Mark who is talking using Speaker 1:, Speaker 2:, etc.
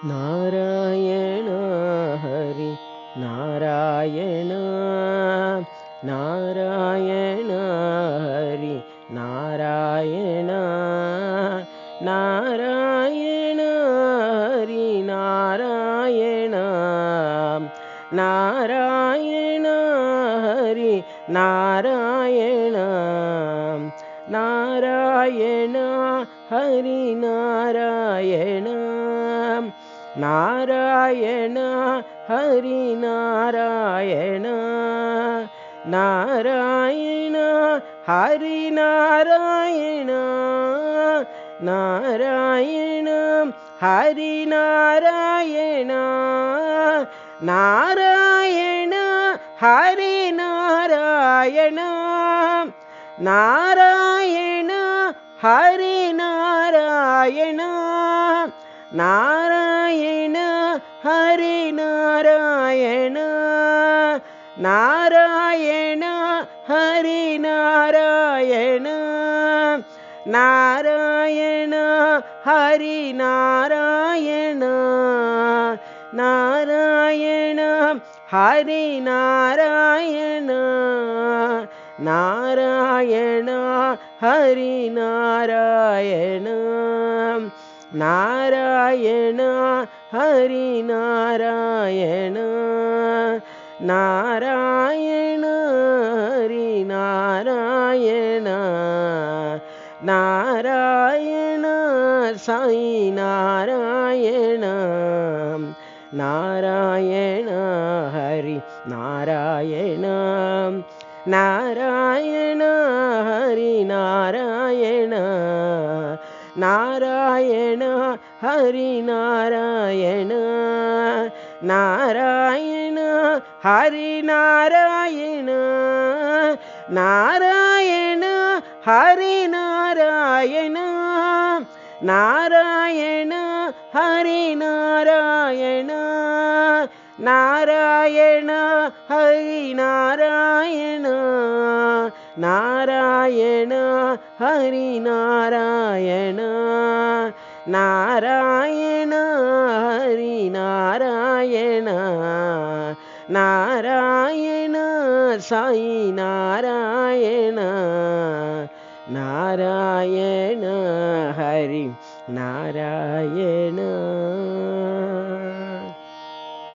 Speaker 1: Narayan Hari Narayan Narayan Hari Narayan Narayan Hari Narayan Narayan Hari Narayan Narayan Hari Narayan Narayan Hari Narayan Narayan Hari Narayan Narayan Hari Narayan Narayan Hari Narayan Narayan Hari Narayan Narayan Hari Narayan Narayan Hari Narayan Narayan Hari Narayan Narayan Hari Narayan Narayan Hari Narayan Narayan Hari Narayan Narayan Hari Narayan Narayan Sai Narayana Narayan Hari Narayan Narayan Hari Narayan Narayan Hari Narayan Narayan Hari Narayan Narayan Hari Narayan Narayan Hari Narayan Narayan Hari Narayan Narayan Hari Narayan Narayan Hari Narayan Narayan Sai Narayana Narayan Hari Narayan.